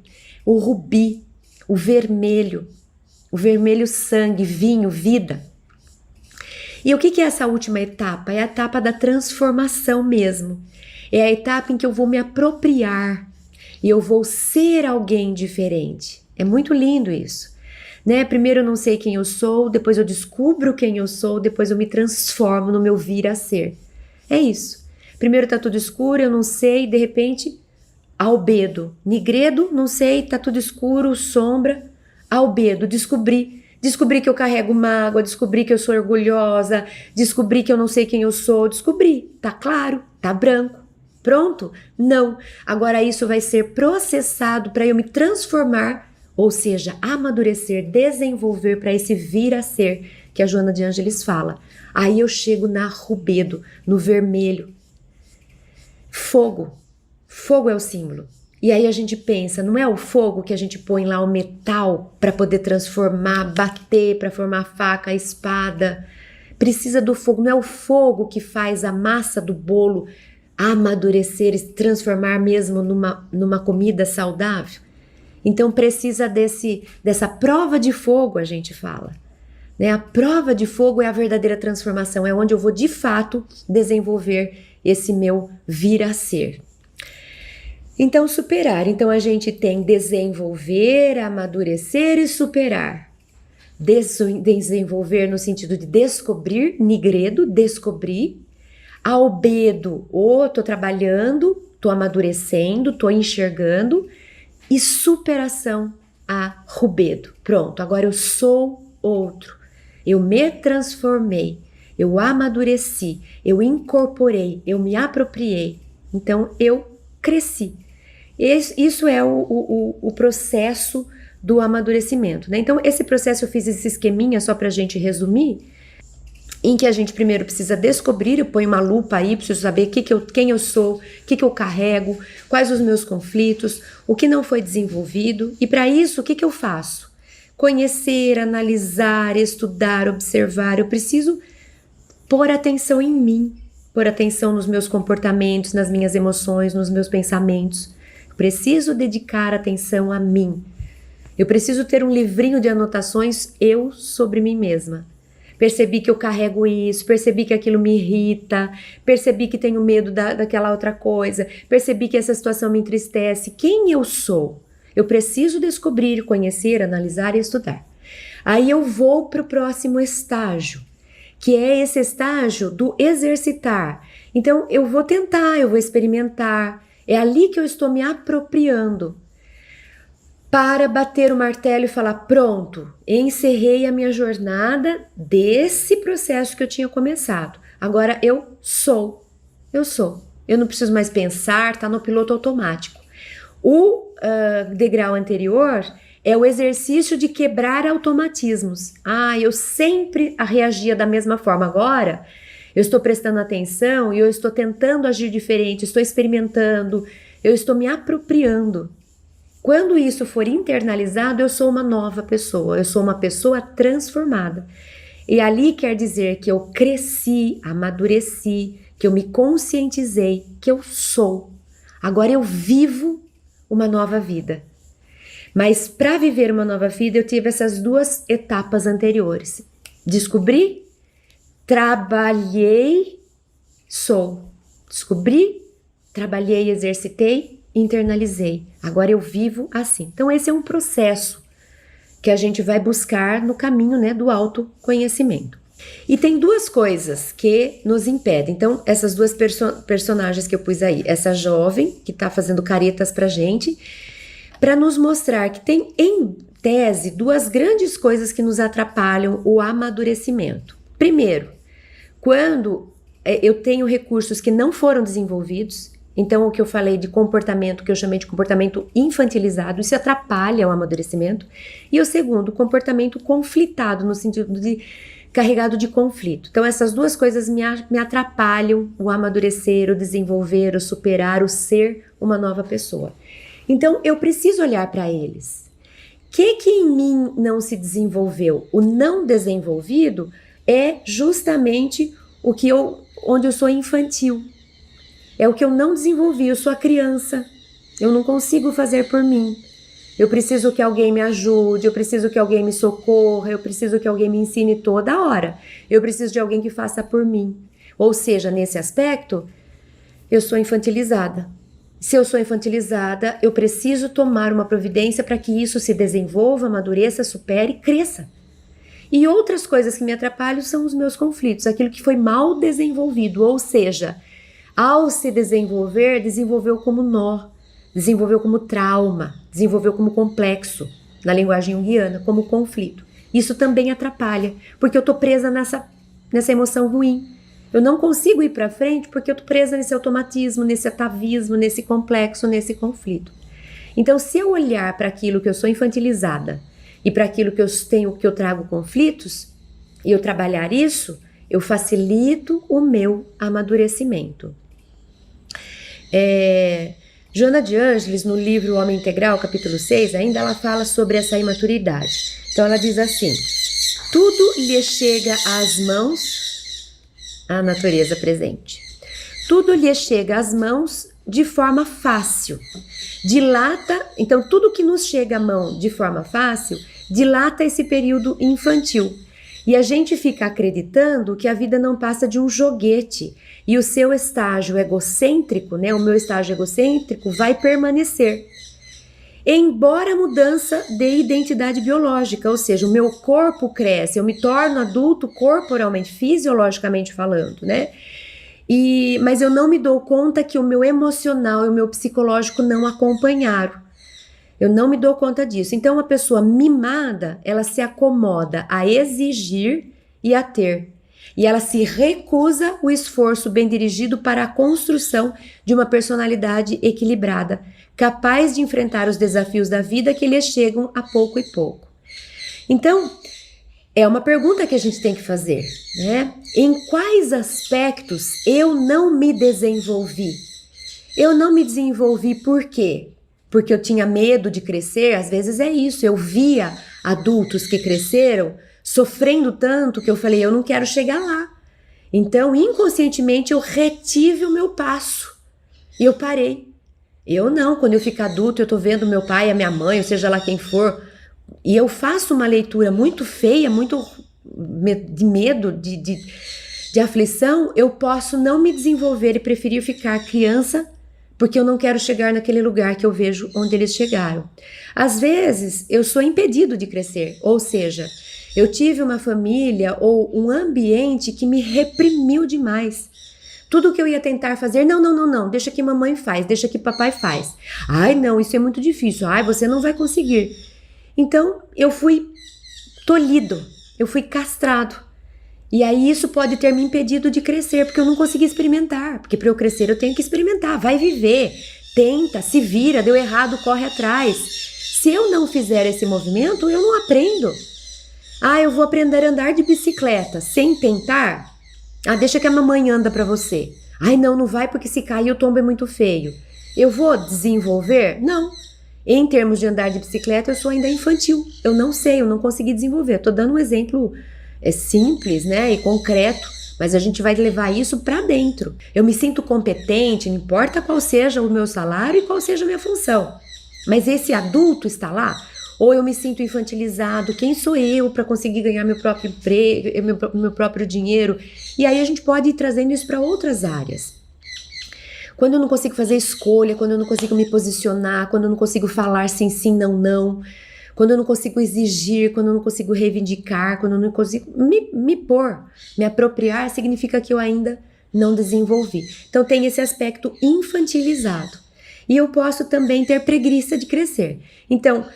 o rubi, o vermelho sangue, vinho, vida. E o que é essa última etapa? É a etapa da transformação mesmo. É a etapa em que eu vou me apropriar e eu vou ser alguém diferente. É muito lindo isso, né? Primeiro eu não sei quem eu sou, depois eu descubro quem eu sou, depois eu me transformo no meu vir a ser. É isso. Primeiro tá tudo escuro, eu não sei, de repente, albedo. Nigredo, não sei, tá tudo escuro, sombra. Albedo, descobri que eu carrego mágoa, descobri que eu sou orgulhosa, descobri que eu não sei quem eu sou, descobri, tá claro, tá branco, pronto? Não, agora isso vai ser processado para eu me transformar, ou seja, amadurecer, desenvolver para esse vir a ser que a Joana de Ângeles fala. Aí eu chego na rubedo, no vermelho. Fogo é o símbolo. E aí a gente pensa, não é o fogo que a gente põe lá o metal para poder transformar, bater, para formar a faca, a espada. Precisa do fogo, não é o fogo que faz a massa do bolo amadurecer e se transformar mesmo numa comida saudável. Então precisa dessa prova de fogo, a gente fala. Né? A prova de fogo é a verdadeira transformação, é onde eu vou de fato desenvolver esse meu vir a ser. Então, superar. Então, a gente tem desenvolver, amadurecer e superar. Desenvolver no sentido de descobrir, nigredo, descobrir. Albedo, tô trabalhando, tô amadurecendo, tô enxergando. E superação, a rubedo. Pronto, agora eu sou outro. Eu me transformei, eu amadureci, eu incorporei, eu me apropriei. Então, eu cresci. Isso é o processo do amadurecimento, né? Então, esse processo eu fiz esse esqueminha só para a gente resumir, em que a gente primeiro precisa descobrir, eu ponho uma lupa aí, preciso saber quem eu sou, o que eu carrego, quais os meus conflitos, o que não foi desenvolvido, e para isso, o que eu faço? Conhecer, analisar, estudar, observar, eu preciso pôr atenção em mim, pôr atenção nos meus comportamentos, nas minhas emoções, nos meus pensamentos. Preciso dedicar atenção a mim. Eu preciso ter um livrinho de anotações eu sobre mim mesma. Percebi que eu carrego isso, percebi que aquilo me irrita, percebi que tenho medo daquela outra coisa, percebi que essa situação me entristece. Quem eu sou? Eu preciso descobrir, conhecer, analisar e estudar. Aí eu vou para o próximo estágio, que é esse estágio do exercitar. Então eu vou tentar, eu vou experimentar. É ali que eu estou me apropriando para bater o martelo e falar, pronto, encerrei a minha jornada desse processo que eu tinha começado. Agora eu sou. Eu não preciso mais pensar, tá no piloto automático. O degrau anterior é o exercício de quebrar automatismos. Eu sempre reagia da mesma forma. Agora eu estou prestando atenção e eu estou tentando agir diferente, estou experimentando, eu estou me apropriando. Quando isso for internalizado, eu sou uma nova pessoa, eu sou uma pessoa transformada. E ali quer dizer que eu cresci, amadureci, que eu me conscientizei, que eu sou. Agora eu vivo uma nova vida. Mas para viver uma nova vida, eu tive essas duas etapas anteriores. Descobri, trabalhei, sou. Descobri, trabalhei, exercitei, internalizei. Agora eu vivo assim. Então esse é um processo que a gente vai buscar no caminho, né, do autoconhecimento. E tem duas coisas que nos impedem. Então essas duas personagens que eu pus aí, essa jovem que tá fazendo caretas pra gente, para nos mostrar que tem em tese duas grandes coisas que nos atrapalham o amadurecimento. Primeiro, quando eu tenho recursos que não foram desenvolvidos, então o que eu falei de comportamento, que eu chamei de comportamento infantilizado, isso atrapalha o amadurecimento. E o segundo, comportamento conflitado, no sentido de carregado de conflito. Então essas duas coisas me atrapalham o amadurecer, o desenvolver, o superar, o ser uma nova pessoa. Então eu preciso olhar para eles. O que em mim não se desenvolveu? O não desenvolvido é justamente onde eu sou infantil. É o que eu não desenvolvi. Eu sou a criança. Eu não consigo fazer por mim. Eu preciso que alguém me ajude, eu preciso que alguém me socorra, eu preciso que alguém me ensine toda hora. Eu preciso de alguém que faça por mim. Ou seja, nesse aspecto, eu sou infantilizada. Se eu sou infantilizada, eu preciso tomar uma providência para que isso se desenvolva, amadureça, supere e cresça. E outras coisas que me atrapalham são os meus conflitos, aquilo que foi mal desenvolvido, ou seja, ao se desenvolver, desenvolveu como nó, desenvolveu como trauma, desenvolveu como complexo, na linguagem junguiana, como conflito. Isso também atrapalha, porque eu tô presa nessa emoção ruim. Eu não consigo ir para frente porque eu tô presa nesse automatismo, nesse atavismo, nesse complexo, nesse conflito. Então, se eu olhar para aquilo que eu sou infantilizada e para aquilo que eu trago conflitos, e eu trabalhar isso, eu facilito o meu amadurecimento. Joana de Ângeles, no livro Homem Integral, capítulo 6, ainda ela fala sobre essa imaturidade. Então ela diz assim: tudo lhe chega às mãos, a natureza presente. Tudo lhe chega às mãos de forma fácil. Então tudo que nos chega à mão de forma fácil, dilata esse período infantil. E a gente fica acreditando que a vida não passa de um joguete e o seu estágio egocêntrico, né, o meu estágio egocêntrico vai permanecer. Embora a mudança de identidade biológica, ou seja, o meu corpo cresce, eu me torno adulto corporalmente, fisiologicamente falando, né? Mas eu não me dou conta que o meu emocional e o meu psicológico não acompanharam. Eu não me dou conta disso. Então, uma pessoa mimada, ela se acomoda a exigir e a ter. E ela se recusa o esforço bem dirigido para a construção de uma personalidade equilibrada, capaz de enfrentar os desafios da vida que lhe chegam a pouco e pouco. Então, é uma pergunta que a gente tem que fazer, né? Em quais aspectos eu não me desenvolvi? Eu não me desenvolvi por quê? Porque eu tinha medo de crescer? Às vezes é isso, eu via adultos que cresceram sofrendo tanto que eu falei, eu não quero chegar lá. Então, inconscientemente, eu retive o meu passo e eu parei. Eu não, quando eu ficar adulto, eu tô vendo meu pai, a minha mãe, ou seja lá quem for, e eu faço uma leitura muito feia, muito de medo, de aflição, eu posso não me desenvolver e preferir ficar criança porque eu não quero chegar naquele lugar que eu vejo onde eles chegaram. Às vezes, eu sou impedido de crescer, ou seja, eu tive uma família ou um ambiente que me reprimiu demais. Tudo que eu ia tentar fazer, não, deixa que mamãe faz, deixa que papai faz. Ai, não, isso é muito difícil, ai, você não vai conseguir. Então, eu fui tolhido, eu fui castrado. E aí isso pode ter me impedido de crescer, porque eu não consegui experimentar. Porque para eu crescer eu tenho que experimentar, vai viver, tenta, se vira, deu errado, corre atrás. Se eu não fizer esse movimento, eu não aprendo. Ah, eu vou aprender a andar de bicicleta sem tentar? Ah, deixa que a mamãe anda para você. Ai, não vai porque se cair o tombo é muito feio. Eu vou desenvolver? Não. Em termos de andar de bicicleta, eu sou ainda infantil. Eu não sei, eu não consegui desenvolver. Estou dando um exemplo simples, né, e concreto, mas a gente vai levar isso para dentro. Eu me sinto competente, não importa qual seja o meu salário e qual seja a minha função. Mas esse adulto está lá? Ou eu me sinto infantilizado? Quem sou eu para conseguir ganhar meu próprio emprego, meu próprio dinheiro? E aí a gente pode ir trazendo isso para outras áreas. Quando eu não consigo fazer escolha, quando eu não consigo me posicionar, quando eu não consigo falar sim, não, quando eu não consigo exigir, quando eu não consigo reivindicar, quando eu não consigo me pôr, me apropriar, significa que eu ainda não desenvolvi. Então tem esse aspecto infantilizado. E eu posso também ter preguiça de crescer. Então,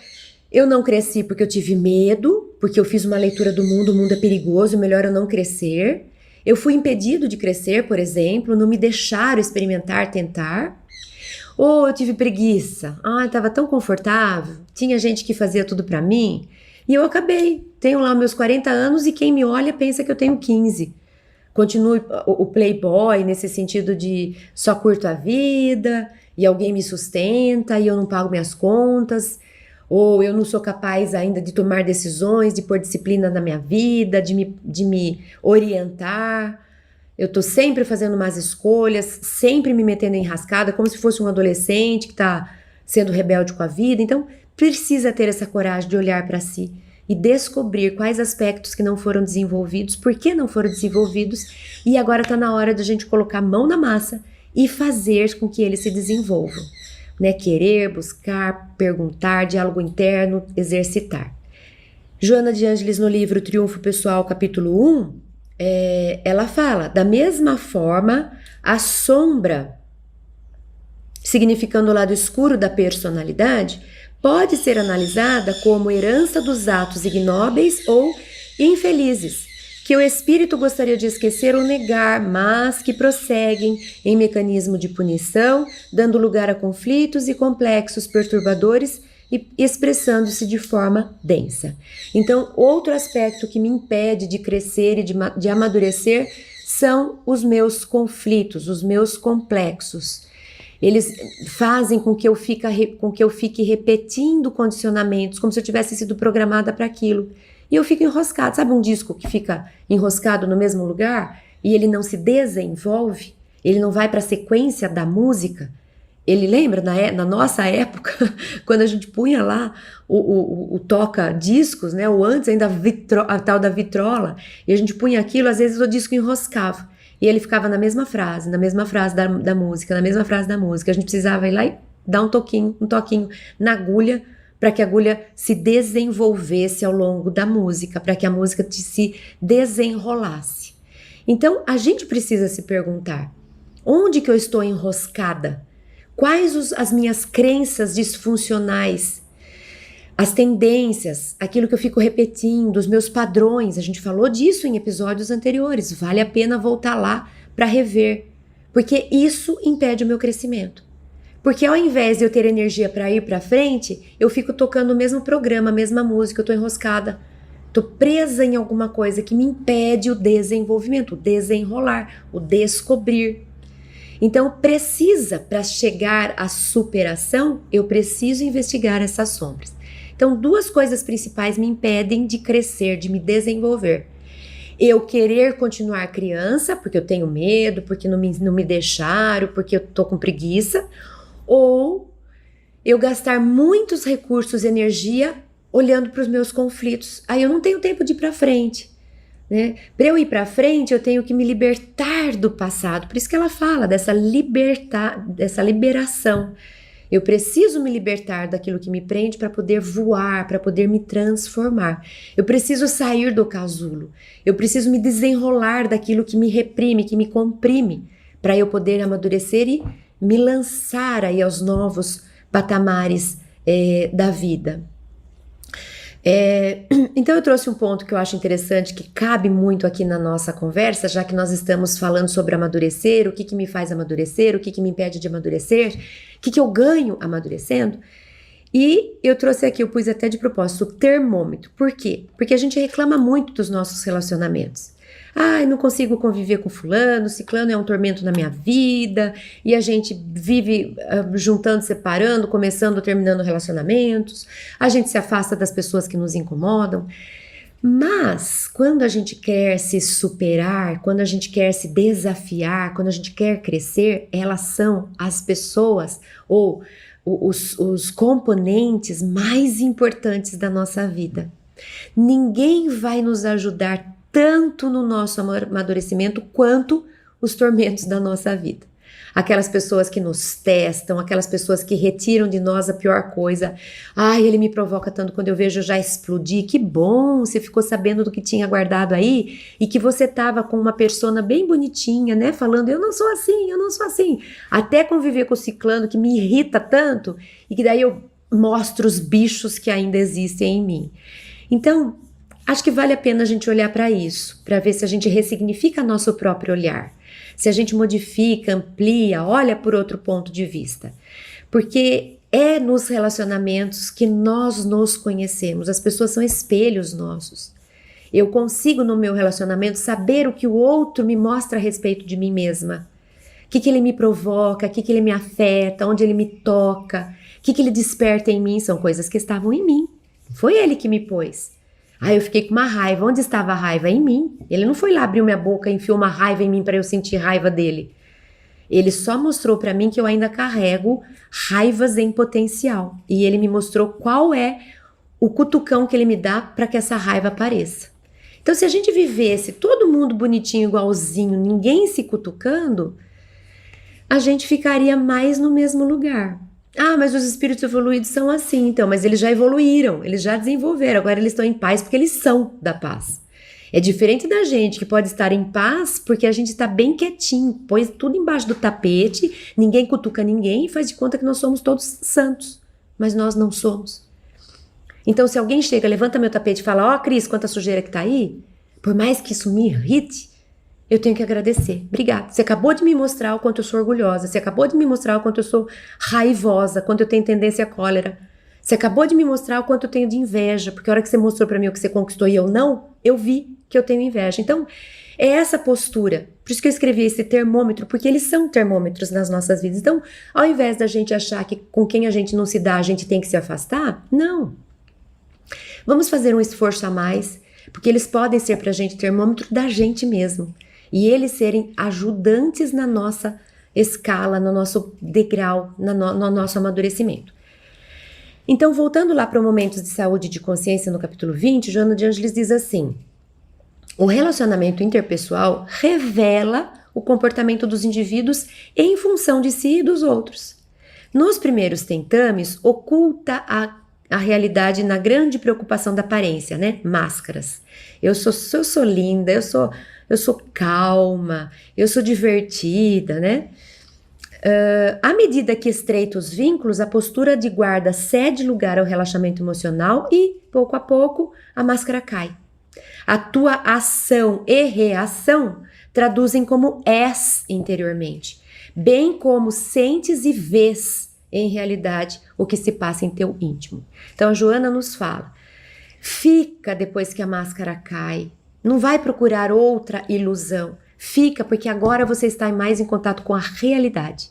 eu não cresci porque eu tive medo, porque eu fiz uma leitura do mundo, o mundo é perigoso, melhor eu não crescer. Eu fui impedido de crescer, por exemplo, não me deixaram experimentar, tentar. Ou eu tive preguiça, estava tão confortável, tinha gente que fazia tudo pra mim, e eu acabei, tenho lá meus 40 anos e quem me olha pensa que eu tenho 15. Continuo o playboy nesse sentido de só curto a vida, e alguém me sustenta, e eu não pago minhas contas, ou eu não sou capaz ainda de tomar decisões, de pôr disciplina na minha vida, de me orientar. Eu tô sempre fazendo más escolhas, sempre me metendo em enrascada, como se fosse um adolescente que tá sendo rebelde com a vida. Então, precisa ter essa coragem de olhar para si e descobrir quais aspectos que não foram desenvolvidos, por que não foram desenvolvidos, e agora tá na hora da gente colocar a mão na massa e fazer com que eles se desenvolvam, né? Querer, buscar, perguntar, diálogo interno, exercitar. Joana de Ângeles, no livro Triunfo Pessoal, capítulo 1, ela fala, da mesma forma, a sombra, significando o lado escuro da personalidade, pode ser analisada como herança dos atos ignóbeis ou infelizes, que o espírito gostaria de esquecer ou negar, mas que prosseguem em mecanismo de punição, dando lugar a conflitos e complexos perturbadores e expressando-se de forma densa. Então, outro aspecto que me impede de crescer e de amadurecer são os meus conflitos, os meus complexos. Eles fazem com que eu fique repetindo condicionamentos, como se eu tivesse sido programada para aquilo. E eu fico enroscado. Sabe um disco que fica enroscado no mesmo lugar e ele não se desenvolve? Ele não vai para a sequência da música? Ele lembra, na nossa época, quando a gente punha lá o toca-discos, né? Ou antes ainda a tal da vitrola, e a gente punha aquilo, às vezes o disco enroscava. E ele ficava na mesma frase da música, na mesma frase da música. A gente precisava ir lá e dar um toquinho na agulha, para que a agulha se desenvolvesse ao longo da música, para que a música se desenrolasse. Então, a gente precisa se perguntar, onde que eu estou enroscada? Quais as minhas crenças disfuncionais, as tendências, aquilo que eu fico repetindo, os meus padrões? A gente falou disso em episódios anteriores, vale a pena voltar lá para rever, porque isso impede o meu crescimento. Porque ao invés de eu ter energia para ir para frente, eu fico tocando o mesmo programa, a mesma música, eu tô enroscada, tô presa em alguma coisa que me impede o desenvolvimento, o desenrolar, o descobrir. Então, para chegar à superação, eu preciso investigar essas sombras. Então, duas coisas principais me impedem de crescer, de me desenvolver. Eu querer continuar criança, porque eu tenho medo, porque não me deixaram, porque eu tô com preguiça, ou eu gastar muitos recursos e energia olhando para os meus conflitos. Aí eu não tenho tempo de ir para frente. Né? Para eu ir para frente, eu tenho que me libertar do passado. Por isso que ela fala dessa liberação. Eu preciso me libertar daquilo que me prende para poder voar, para poder me transformar. Eu preciso sair do casulo. Eu preciso me desenrolar daquilo que me reprime, que me comprime, para eu poder amadurecer e me lançar aí aos novos patamares da vida. Então eu trouxe um ponto que eu acho interessante, que cabe muito aqui na nossa conversa, já que nós estamos falando sobre amadurecer, o que me faz amadurecer, o que me impede de amadurecer, o que eu ganho amadurecendo. E eu trouxe aqui, eu pus até de propósito, o termômetro. Por quê? Porque a gente reclama muito dos nossos relacionamentos. Ai, não consigo conviver com fulano, ciclano é um tormento na minha vida, e a gente vive juntando, separando, começando, terminando relacionamentos, a gente se afasta das pessoas que nos incomodam. Mas quando a gente quer se superar, quando a gente quer se desafiar, quando a gente quer crescer, elas são as pessoas ou os componentes mais importantes da nossa vida. Ninguém vai nos ajudar tanto no nosso amadurecimento quanto os tormentos da nossa vida. Aquelas pessoas que nos testam, aquelas pessoas que retiram de nós a pior coisa. Ai, ele me provoca tanto, quando eu vejo eu já explodir. Que bom, você ficou sabendo do que tinha guardado aí e que você tava com uma persona bem bonitinha, né? Falando, eu não sou assim, eu não sou assim. Até conviver com o ciclano que me irrita tanto e que daí eu mostro os bichos que ainda existem em mim. Então, acho que vale a pena a gente olhar para isso, para ver se a gente ressignifica nosso próprio olhar, se a gente modifica, amplia, olha por outro ponto de vista. Porque é nos relacionamentos que nós nos conhecemos, as pessoas são espelhos nossos. Eu consigo no meu relacionamento saber o que o outro me mostra a respeito de mim mesma. O que ele me provoca, o que ele me afeta, onde ele me toca, o que ele desperta em mim, são coisas que estavam em mim. Foi ele que me pôs. Aí eu fiquei com uma raiva. Onde estava a raiva? Em mim. Ele não foi lá, abriu minha boca e enfiou uma raiva em mim para eu sentir raiva dele. Ele só mostrou para mim que eu ainda carrego raivas em potencial. E ele me mostrou qual é o cutucão que ele me dá para que essa raiva apareça. Então, se a gente vivesse todo mundo bonitinho, igualzinho, ninguém se cutucando, a gente ficaria mais no mesmo lugar. Ah, mas os espíritos evoluídos são assim, então, mas eles já evoluíram, eles já desenvolveram, agora eles estão em paz porque eles são da paz. É diferente da gente que pode estar em paz porque a gente está bem quietinho, põe tudo embaixo do tapete, ninguém cutuca ninguém e faz de conta que nós somos todos santos, mas nós não somos. Então, se alguém chega, levanta meu tapete e fala, ó, Cris, quanta sujeira que tá aí, por mais que isso me irrite, eu tenho que agradecer. Obrigada. Você acabou de me mostrar o quanto eu sou orgulhosa. Você acabou de me mostrar o quanto eu sou raivosa, quanto eu tenho tendência à cólera. Você acabou de me mostrar o quanto eu tenho de inveja, porque a hora que você mostrou pra mim o que você conquistou e eu não, eu vi que eu tenho inveja. Então, é essa postura. Por isso que eu escrevi esse termômetro, porque eles são termômetros nas nossas vidas. Então, ao invés da gente achar que com quem a gente não se dá, a gente tem que se afastar, não. Vamos fazer um esforço a mais, porque eles podem ser pra gente termômetro da gente mesmo. E eles serem ajudantes na nossa escala, no nosso degrau, no nosso amadurecimento. Então, voltando lá para o Momentos de Saúde e de Consciência, no capítulo 20, Joana de Ângeles diz assim: o relacionamento interpessoal revela o comportamento dos indivíduos em função de si e dos outros. Nos primeiros tentames, oculta a realidade na grande preocupação da aparência, né? Máscaras. Eu sou linda, eu sou calma, eu sou divertida, né? À medida que estreita os vínculos, a postura de guarda cede lugar ao relaxamento emocional e, pouco a pouco, a máscara cai. A tua ação e reação traduzem como és interiormente, bem como sentes e vês em realidade o que se passa em teu íntimo. Então a Joana nos fala, fica depois que a máscara cai, não vai procurar outra ilusão, fica porque agora você está mais em contato com a realidade,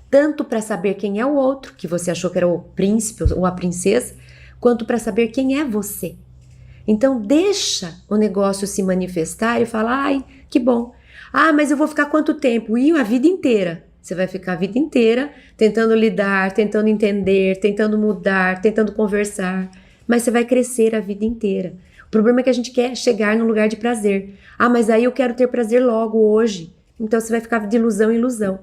tanto para saber quem é o outro, que você achou que era o príncipe ou a princesa, quanto para saber quem é você. Então deixa o negócio se manifestar e fala, ai, que bom, ah, mas eu vou ficar quanto tempo? E a vida inteira. Você vai ficar a vida inteira tentando lidar, tentando entender, tentando mudar, tentando conversar. Mas você vai crescer a vida inteira. O problema é que a gente quer chegar no lugar de prazer. Ah, mas aí eu quero ter prazer logo, hoje. Então você vai ficar de ilusão em ilusão.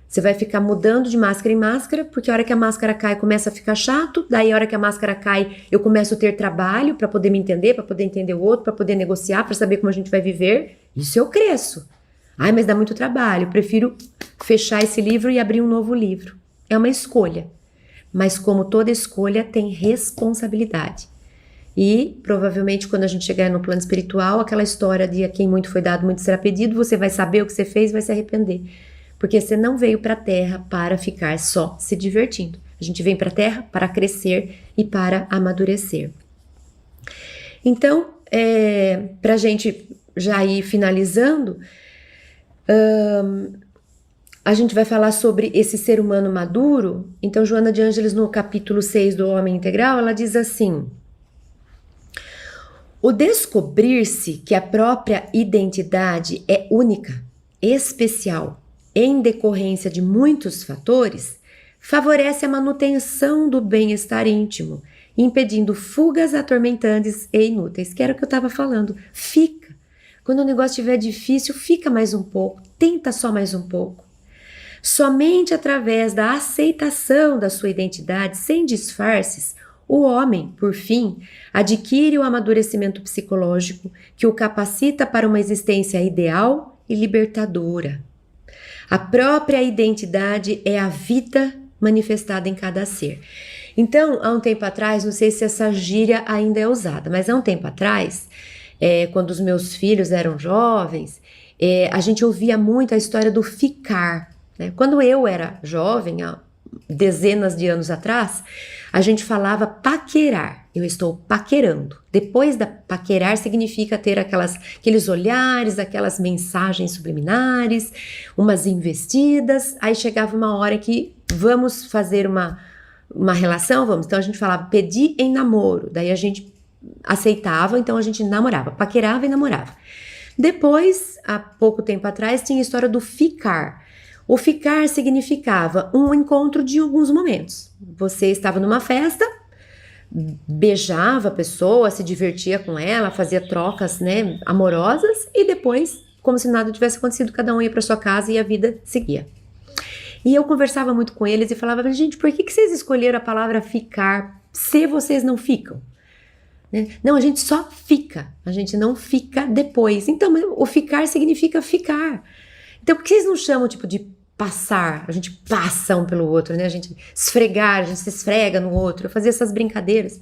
Você vai ficar mudando de máscara em máscara, porque a hora que a máscara cai começa a ficar chato. Daí a hora que a máscara cai eu começo a ter trabalho para poder me entender, para poder entender o outro, para poder negociar, para saber como a gente vai viver. Isso eu cresço. Ai, mas dá muito trabalho, prefiro fechar esse livro e abrir um novo livro. É uma escolha, mas como toda escolha tem responsabilidade. E provavelmente quando a gente chegar no plano espiritual, aquela história de a quem muito foi dado, muito será pedido, você vai saber o que você fez e vai se arrepender. Porque você não veio para a Terra para ficar só se divertindo. A gente vem para a Terra para crescer e para amadurecer. Então, para a gente já ir finalizando, a gente vai falar sobre esse ser humano maduro. Então Joana de Ângeles, no capítulo 6 do Homem Integral, ela diz assim: o descobrir-se que a própria identidade é única, especial, em decorrência de muitos fatores, favorece a manutenção do bem-estar íntimo, impedindo fugas atormentantes e inúteis, que era o que eu estava falando. Fica. Quando o negócio estiver difícil, fica mais um pouco, tenta só mais um pouco. Somente através da aceitação da sua identidade, sem disfarces, o homem, por fim, adquire o amadurecimento psicológico que o capacita para uma existência ideal e libertadora. A própria identidade é a vida manifestada em cada ser. Então, há um tempo atrás, não sei se essa gíria ainda é usada, mas há um tempo atrás, quando os meus filhos eram jovens, a gente ouvia muito a história do ficar, né? Quando eu era jovem, há dezenas de anos atrás, a gente falava paquerar. Eu estou paquerando. Depois da paquerar significa ter aqueles olhares, aquelas mensagens subliminares, umas investidas. Aí chegava uma hora que vamos fazer uma relação, vamos. Então a gente falava pedir em namoro. Daí a gente aceitava, então a gente namorava, paquerava e namorava. Depois, há pouco tempo atrás, tinha a história do ficar. O ficar significava um encontro de alguns momentos. Você estava numa festa, beijava a pessoa, se divertia com ela, fazia trocas, né, amorosas, e depois, como se nada tivesse acontecido, cada um ia para sua casa e a vida seguia. E eu conversava muito com eles e falava, gente, por que vocês escolheram a palavra ficar se vocês não ficam? Né? Não, a gente só fica, a gente não fica depois. Então, o ficar significa ficar. Então, por que vocês não chamam tipo de passar? A gente passa um pelo outro, né? A gente esfregar, a gente se esfrega no outro, fazer essas brincadeiras.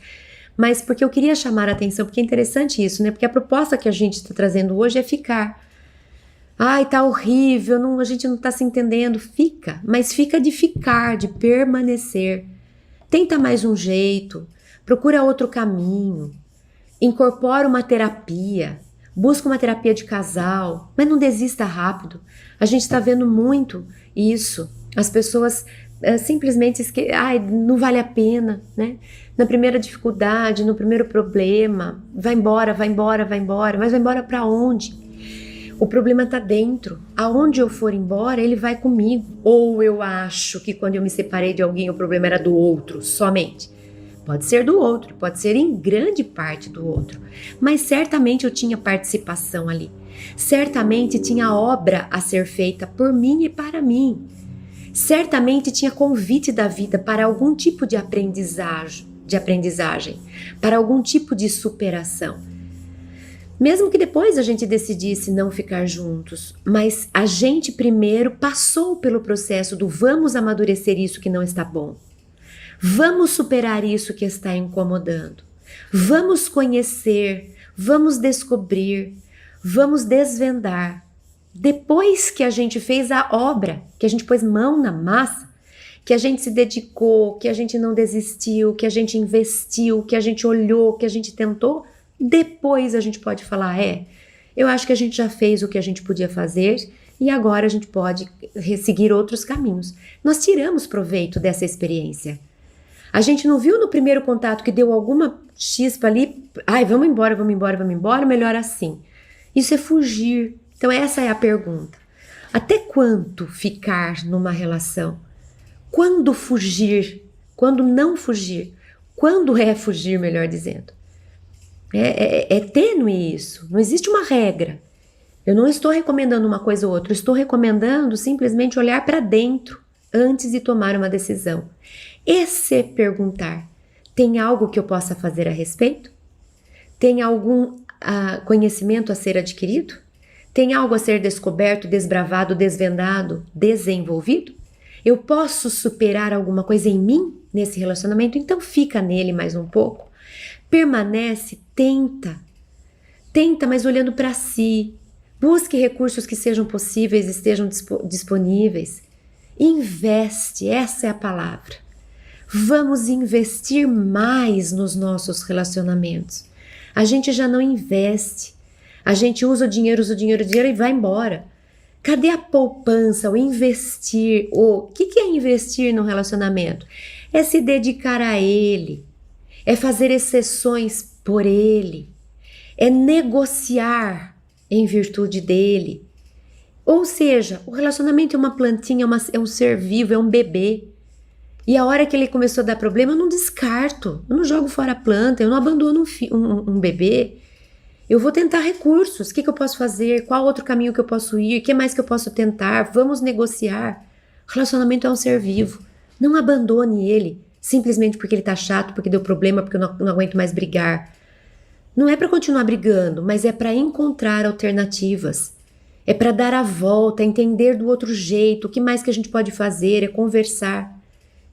Mas porque eu queria chamar a atenção, porque é interessante isso, né? Porque a proposta que a gente está trazendo hoje é ficar. Ai, tá horrível, não, a gente não tá se entendendo. Fica, mas fica de ficar, de permanecer. Tenta mais um jeito, procura outro caminho, incorpora uma terapia, busca uma terapia de casal, mas não desista rápido. A gente tá vendo muito isso. As pessoas simplesmente ai, não vale a pena, né? Na primeira dificuldade, no primeiro problema, vai embora, vai embora, vai embora, mas vai embora para onde? O problema tá dentro. Aonde eu for embora, ele vai comigo. Ou eu acho que quando eu me separei de alguém, o problema era do outro, somente. Pode ser do outro, pode ser em grande parte do outro. Mas certamente eu tinha participação ali. Certamente tinha obra a ser feita por mim e para mim. Certamente tinha convite da vida para algum tipo de aprendizagem, para algum tipo de superação. Mesmo que depois a gente decidisse não ficar juntos, mas a gente primeiro passou pelo processo do vamos amadurecer isso que não está bom. Vamos superar isso que está incomodando. Vamos conhecer, vamos descobrir, vamos desvendar. Depois que a gente fez a obra, que a gente pôs mão na massa, que a gente se dedicou, que a gente não desistiu, que a gente investiu, que a gente olhou, que a gente tentou, depois a gente pode falar, eu acho que a gente já fez o que a gente podia fazer e agora a gente pode seguir outros caminhos. Nós tiramos proveito dessa experiência. A gente não viu no primeiro contato que deu alguma chispa ali, ai, vamos embora, vamos embora, vamos embora, melhor assim. Isso é fugir. Então essa é a pergunta. Até quanto ficar numa relação? Quando fugir? Quando não fugir? Quando é fugir, melhor dizendo? É tênue isso, não existe uma regra. Eu não estou recomendando uma coisa ou outra, eu estou recomendando simplesmente olhar para dentro antes de tomar uma decisão. E se perguntar, tem algo que eu possa fazer a respeito? Tem algum conhecimento a ser adquirido? Tem algo a ser descoberto, desbravado, desvendado, desenvolvido? Eu posso superar alguma coisa em mim nesse relacionamento? Então fica nele mais um pouco. Permanece, tenta, mas olhando para si, busque recursos que sejam possíveis, estejam disponíveis, investe, essa é a palavra. Vamos investir mais nos nossos relacionamentos. A gente já não investe, a gente usa o dinheiro e vai embora. Cadê a poupança, o investir? O que é investir no relacionamento? É se dedicar a ele. É fazer exceções por ele, é negociar em virtude dele. Ou seja, o relacionamento é uma plantinha, é um ser vivo, é um bebê. E a hora que ele começou a dar problema, eu não descarto, eu não jogo fora a planta, eu não abandono um bebê. Eu vou tentar recursos, o que eu posso fazer, qual outro caminho que eu posso ir, o que mais que eu posso tentar, vamos negociar. O relacionamento é um ser vivo, não abandone ele. Simplesmente porque ele tá chato, porque deu problema, porque eu não aguento mais brigar. Não é para continuar brigando, mas é para encontrar alternativas. É para dar a volta, entender do outro jeito, o que mais que a gente pode fazer, é conversar,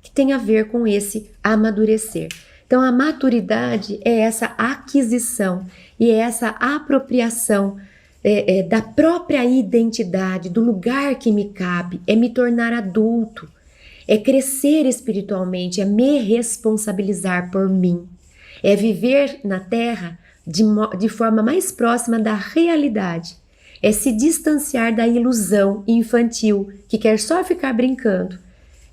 que tem a ver com esse amadurecer. Então a maturidade é essa aquisição e é essa apropriação da própria identidade, do lugar que me cabe, é me tornar adulto. É crescer espiritualmente, é me responsabilizar por mim. É viver na Terra de forma mais próxima da realidade. É se distanciar da ilusão infantil que quer só ficar brincando.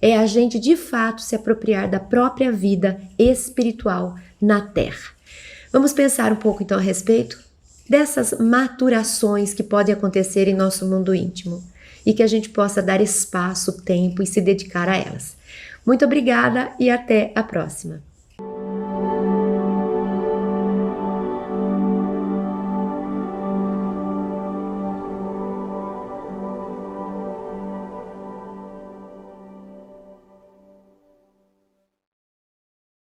É a gente de fato se apropriar da própria vida espiritual na Terra. Vamos pensar um pouco então a respeito dessas maturações que podem acontecer em nosso mundo íntimo e que a gente possa dar espaço, tempo e se dedicar a elas. Muito obrigada e até a próxima!